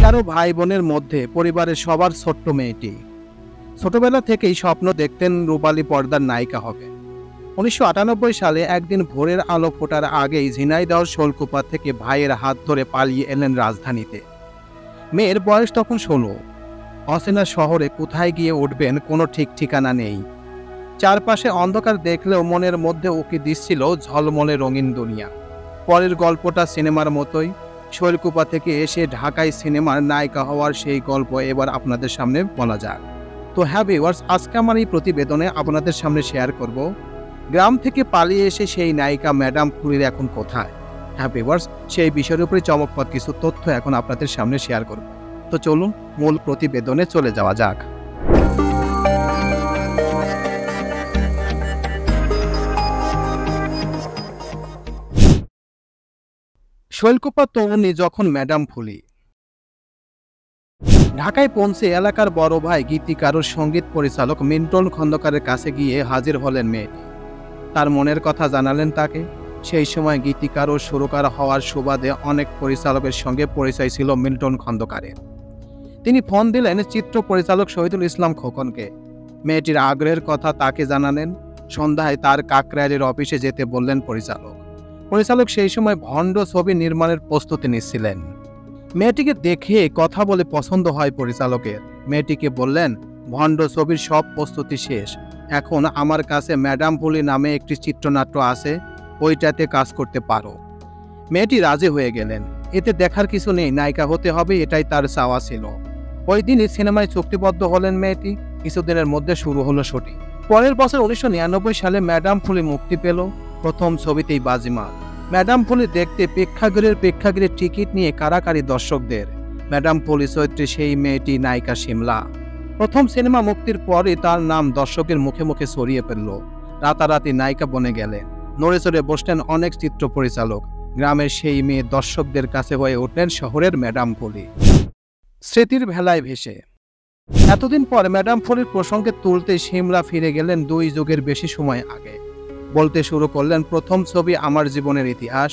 11 ভাই বোনের মধ্যে পরিবারের সবার ছোট্ট মেয়েটি। ছোটবেলা থেকেই স্বপ্ন দেখতেন রূপালী পর্দার নায়িকা হবে। 1998 সালে একদিন ভোরের আলো ফোটার আগেই ঝিনাইদহ শোলকুপা থেকে ভাইয়ের হাত ধরে পালিয়ে এলেন রাজধানীতে। মেয়ের বয়স তখন 16। অচেনা শহরে কোথায় গিয়ে উঠবেন কোনো ঠিক ঠিকানা নেই। চারপাশে অন্ধকার দেখলেও মনের মধ্যে উকি দিচ্ছিল ঝলমলে রঙিন দুনিয়া। পরের গল্পটা সিনেমার মতোই। শৈলকুপা থেকে এসে ঢাকায় সিনেমার নায়িকা হওয়ার সেই গল্প এবার আপনাদের সামনে বলা যাক। তো হ্যাঁ ভিউয়ার্স, আজকে আমার এই প্রতিবেদনে আপনাদের সামনে শেয়ার করব গ্রাম থেকে পালিয়ে এসে সেই নায়িকা ম্যাডাম ফুলির এখন কোথায়। হ্যাঁ ভিউয়ার্স, সেই বিষয়ের উপরে চমকপ্রদ কিছু তথ্য এখন আপনাদের সামনে শেয়ার করব। তো চলুন মূল প্রতিবেদনে চলে যাওয়া যাক। শৈলকুপা তরুণী যখন ম্যাডাম ফুলি। ঢাকায় পৌঁছে এলাকার বড় ভাই গীতিকার ও সঙ্গীত পরিচালক মিল্টন খন্দকারের কাছে গিয়ে হাজির হলেন মেয়েটি। তার মনের কথা জানালেন তাকে। সেই সময় গীতিকার ও সুরকার হওয়ার সুবাদে অনেক পরিচালকের সঙ্গে পরিচয় ছিল মিল্টন খন্দকারের। তিনি ফোন দিলেন চিত্র পরিচালক শহীদুল ইসলাম খোকনকে। মেয়েটির আগ্রহের কথা তাকে জানালেন। সন্ধ্যায় তার কাকরাইলের অফিসে যেতে বললেন পরিচালক। পরিচালক সেই সময় ভণ্ড ছবি নির্মাণের প্রস্তুতি নিচ্ছিলেন। মেয়েটিকে দেখে কথা বলে পছন্দ হয় পরিচালকের। মেয়েটিকে বললেন, ভণ্ড ছবির সব প্রস্তুতি শেষ, এখন আমার কাছে ম্যাডাম ফুলি নামে একটি চিত্রনাট্য আছে, ওইটাতে কাজ করতে পারো। মেয়েটি রাজি হয়ে গেলেন। এতে দেখার কিছু নেই, নায়িকা হতে হবে এটাই তার চাওয়া ছিল। ওই দিনই সিনেমায় চুক্তিবদ্ধ হলেন মেয়েটি। কিছুদিনের মধ্যে শুরু হলো শুটিং। পরের বছর 1999 সালে ম্যাডাম ফুলি মুক্তি পেল। প্রথম ছবিতেই বাজিমাত। ম্যাডাম ফুলি দেখতে প্রেক্ষাগৃহের টিকিট নিয়ে কারাকারি দর্শকদের। ম্যাডাম ফুলি চরিত্রে সেই মেয়েটি নায়িকা শিমলা। প্রথম সিনেমা মুক্তির পরই তার নাম দর্শকের মুখে মুখে ছড়িয়ে পড়ল। রাতারাতি নায়িকা বনে গেলেন। নড়ে চড়ে বসলেন অনেক চিত্র পরিচালক। গ্রামের সেই মেয়ে দর্শকদের কাছে হয়ে উঠলেন শহরের ম্যাডাম ফুলি। স্মৃতির ভেলায় ভেসে এতদিন পর ম্যাডাম ফুলির প্রসঙ্গে তুলতে শিমলা ফিরে গেলেন 2 যুগের বেশি সময় আগে। বলতে শুরু করলেন, প্রথম ছবি আমার জীবনের ইতিহাস।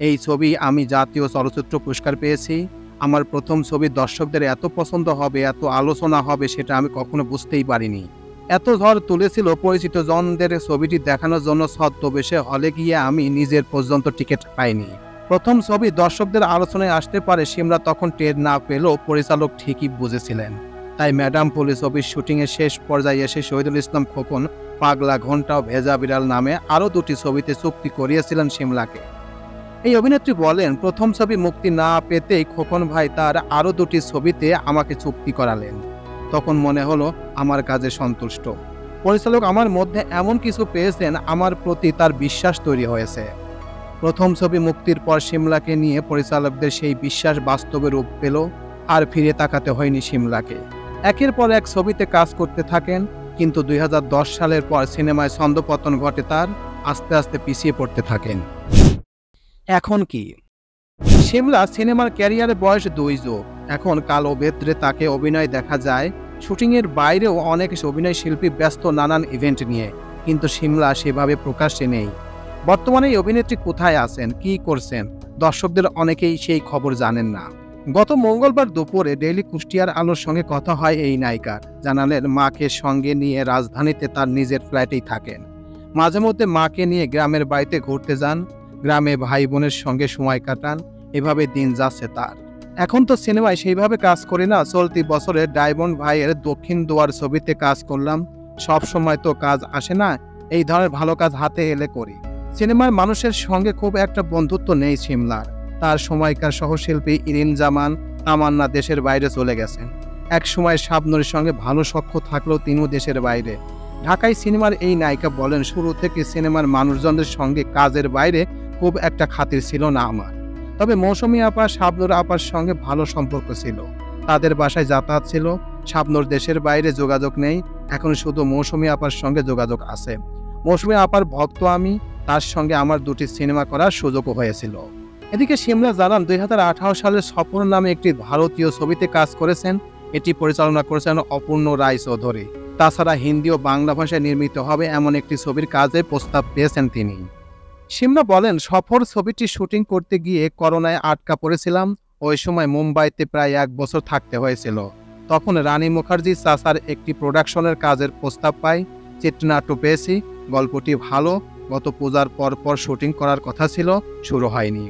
এই ছবি আমি জাতীয় চলচ্চিত্র পুরস্কার পেয়েছি। আমার প্রথম ছবি দর্শকদের এত পছন্দ হবে, এত আলোচনা হবে সেটা আমি কখনো বুঝতেই পারিনি। এত ঝড় তুলেছিল পরিচিত জনদের ছবিটি দেখানোর জন্য ছদ্মবেশে হলে গিয়ে আমি নিজের পর্যন্ত টিকিট পাইনি। প্রথম ছবি দর্শকদের আলোচনায় আসতে পারে শিমলা তখন টের না পেলেও পরিচালক ঠিকই বুঝেছিলেন। তাই ম্যাডাম ফুলি ছবির শুটিংয়ের শেষ পর্যায়ে এসে শহীদুল ইসলাম খোকন পাগলা ঘণ্টা ও ভেজা বিড়াল নামে আরও 2টি ছবিতে চুক্তি করিয়েছিলেন শিমলাকে। এই অভিনেত্রী বলেন, প্রথম ছবি মুক্তি না পেতেই খোকন ভাই তার আরও 2টি ছবিতে আমাকে চুক্তি করালেন। তখন মনে হলো আমার কাজে সন্তুষ্ট। পরিচালক আমার মধ্যে এমন কিছু পেয়েছেন, আমার প্রতি তার বিশ্বাস তৈরি হয়েছে। প্রথম ছবি মুক্তির পর শিমলাকে নিয়ে পরিচালকদের সেই বিশ্বাস বাস্তবে রূপ পেল। আর ফিরে তাকাতে হয়নি শিমলাকে। একের পর এক ছবিতে কাজ করতে থাকেন। কিন্তু 2010 সালের পর সিনেমায় ছন্দপতন ঘটে তার। আস্তে আস্তে পিছিয়ে পড়তে থাকেন। এখন কি? শিমলা সিনেমার ক্যারিয়ারে বয়স 2 যুগ। এখন কালো বেত্রে তাকে অভিনয় দেখা যায়। শুটিংয়ের বাইরেও অনেক অভিনয় শিল্পী ব্যস্ত নানান ইভেন্ট নিয়ে। কিন্তু শিমলা সেভাবে প্রকাশ্যে নেই। বর্তমানে এই অভিনেত্রী কোথায় আছেন, কি করছেন, দর্শকদের অনেকেই সেই খবর জানেন না। গত মঙ্গলবার দুপুরে ডেইলি কুষ্টিয়ার আলোর সঙ্গে কথা হয় এই নায়িকার। জানালেন মাকে সঙ্গে নিয়ে রাজধানীতে তার নিজের ফ্ল্যাটেই থাকেন। মাঝে মধ্যে মাকে নিয়ে গ্রামের বাড়িতে ঘুরতে যান। গ্রামে ভাই বোনের সঙ্গে সময় কাটান। এভাবে দিন যাচ্ছে তার। এখন তো সিনেমায় সেইভাবে কাজ করি না। চলতি বছরে ডায়মন্ড ভাইয়ের দক্ষিণ দুয়ার ছবিতে কাজ করলাম। সব সময় তো কাজ আসে না, এই ধরনের ভালো কাজ হাতে এলে করি। সিনেমার মানুষের সঙ্গে খুব একটা বন্ধুত্ব নেই শিমলার। তার সময়কার সহশিল্পী ইরিন জামান, তামান্না দেশের বাইরে চলে গেছেন। এক সময় শাবনূরের সঙ্গে ভালো সখ্য থাকলেও তিনিও দেশের বাইরে। ঢাকায় সিনেমার এই নায়িকা বলেন, শুরু থেকে সিনেমার মানুষজনদের সঙ্গে কাজের বাইরে খুব একটা খাতির ছিল না আমার। তবে মৌসুমী আপা, শাবনূর আপার সঙ্গে ভালো সম্পর্ক ছিল। তাদের বাসায় যাতায়াত ছিল। শাবনূর দেশের বাইরে যোগাযোগ নেই, এখন শুধু মৌসুমী আপার সঙ্গে যোগাযোগ আছে। মৌসুমী আপার ভক্ত আমি, তার সঙ্গে আমার 2টি সিনেমা করার সুযোগও হয়েছিল। এদিকে শিমলা জানান 2018 সালে সফর নামে একটি ভারতীয় ছবিতে কাজ করেছেন। এটি পরিচালনা করেছেন অপূর্ণ রায় চৌধুরী। তাছাড়া হিন্দি ও বাংলা ভাষায় নির্মিত হবে এমন একটি ছবির কাজে প্রস্তাব পেয়েছেন তিনি। শিমলা বলেন, সফর ছবিটি শুটিং করতে গিয়ে করোনায় আটকা পড়েছিলাম। ওই সময় মুম্বাইতে প্রায় 1 বছর থাকতে হয়েছিল। তখন রানী মুখার্জির চাচার একটি প্রোডাকশনের কাজের প্রস্তাব পাই। চিত্রনাট্য পেয়েছি, গল্পটি ভালো। গত পূজার পর শুটিং করার কথা ছিল, শুরু হয়নি।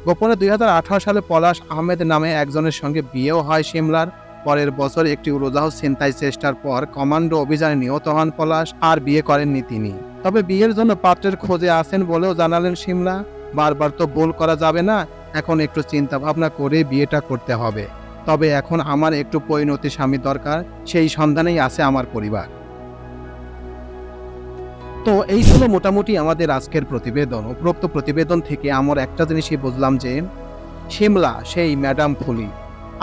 গোপনে 2018 সালে পলাশ আহমেদ নামে একজনের সঙ্গে বিয়েও হয় শিমলার। পরের বছর একটি উড়োজাহাজ ছিনতাই চেষ্টার পর কমান্ডো অভিযানে নিহত হন পলাশ, আর বিয়ে করেননি তিনি। তবে বিয়ের জন্য পাত্রের খোঁজে আছেন বলেও জানালেন শিমলা। বারবার তো ভুল করা যাবে না, এখন একটু চিন্তা ভাবনা করে বিয়েটা করতে হবে। তবে এখন আমার একটু পরিণতি স্বামী দরকার, সেই সন্ধানেই আছে আমার পরিবার। তো এই ছিল মোটামুটি আমাদের আজকের প্রতিবেদন। উপরোক্ত প্রতিবেদন থেকে আমার একটা জিনিসই বুঝলাম যে শিমলা সেই ম্যাডাম ফুলি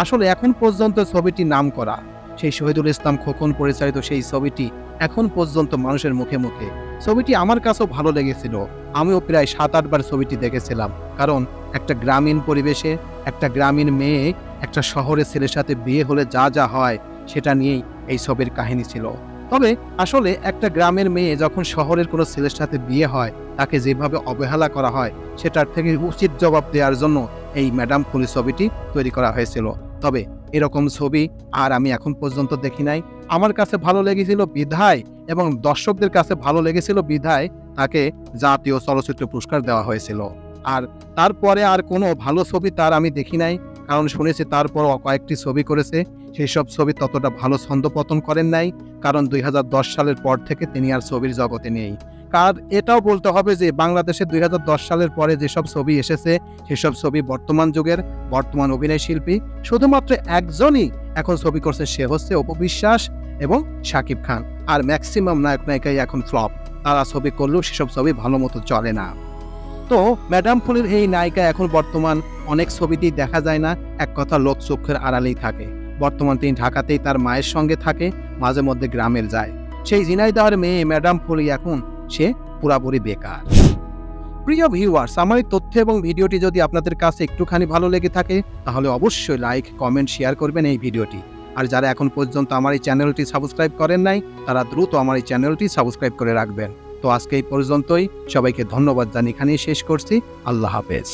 আসলে এখন পর্যন্ত ছবিটি নাম করা। সেই শহীদুল ইসলাম খোকন পরিচালিত সেই ছবিটি এখন পর্যন্ত মানুষের মুখে মুখে। ছবিটি আমার কাছেও ভালো লেগেছিল, আমিও প্রায় 7-8 বার ছবিটি দেখেছিলাম। কারণ একটা গ্রামীণ পরিবেশে একটা গ্রামীণ মেয়ে একটা শহরের ছেলের সাথে বিয়ে হলে যা যা হয় সেটা নিয়েই এই ছবির কাহিনী ছিল। তবে আসলে একটা গ্রামের মেয়ে যখন শহরের কোনো ছেলের সাথে বিয়ে হয়, তাকে যেভাবে অবহেলা করা হয় সেটার থেকে উচিত জবাব দেওয়ার জন্য এই ম্যাডাম ফুলি ছবিটি তৈরি করা হয়েছিল। তবে এরকম ছবি আর আমি এখন পর্যন্ত দেখি নাই। আমার কাছে ভালো লেগেছিল বিধায় এবং দর্শকদের কাছে ভালো লেগেছিল বিধায় তাকে জাতীয় চলচ্চিত্র পুরস্কার দেওয়া হয়েছিল। আর তারপরে আর কোনো ভালো ছবি তার আমি দেখি নাই, কারণ শুনেছি তারপর কয়েকটি ছবি করেছে, সেই সব ছবি ততটা ভালো ছন্দপতন করেন নাই। কারণ 2010 সালের পর থেকে তিনি আর ছবির জগতে নেই। আর এটাও বলতে হবে যে বাংলাদেশে 2010 সালের পরে যেসব ছবি এসেছে সেসব ছবি বর্তমান যুগের বর্তমান অভিনয় শিল্পী শুধুমাত্র একজনই এখন ছবি করছে, সে হচ্ছে অপু বিশ্বাস এবং শাকিব খান। আর ম্যাক্সিমাম নায়ক নায়িকাই এখন ফ্লপ, তারা ছবি করলেও সেসব ছবি ভালো মতো চলে না। তো ম্যাডাম ফুলের এই নায়িকা এখন বর্তমান অনেক ছবিতেই দেখা যায় না, এক কথা লোক চোখের আড়ালেই থাকে। বর্তমান তিনি ঢাকাতেই তার মায়ের সঙ্গে থাকে, মাঝে মধ্যে গ্রামের যায়। সেই ঝিনাইদহের মেয়ে ম্যাডাম ফুলি এখন সে পুরাপুরি বেকার। প্রিয় ভিউয়ার্স, আমার এই তথ্য এবং ভিডিওটি যদি আপনাদের কাছে একটুখানি ভালো লেগে থাকে তাহলে অবশ্যই লাইক, কমেন্ট, শেয়ার করবেন এই ভিডিওটি। আর যারা এখন পর্যন্ত আমার এই চ্যানেলটি সাবস্ক্রাইব করেন নাই তারা দ্রুত আমার এই চ্যানেলটি সাবস্ক্রাইব করে রাখবেন। তো আজকে এই পর্যন্তই, সবাইকে ধন্যবাদ জানিয়ে এখানেই শেষ করছি। আল্লাহ হাফেজ।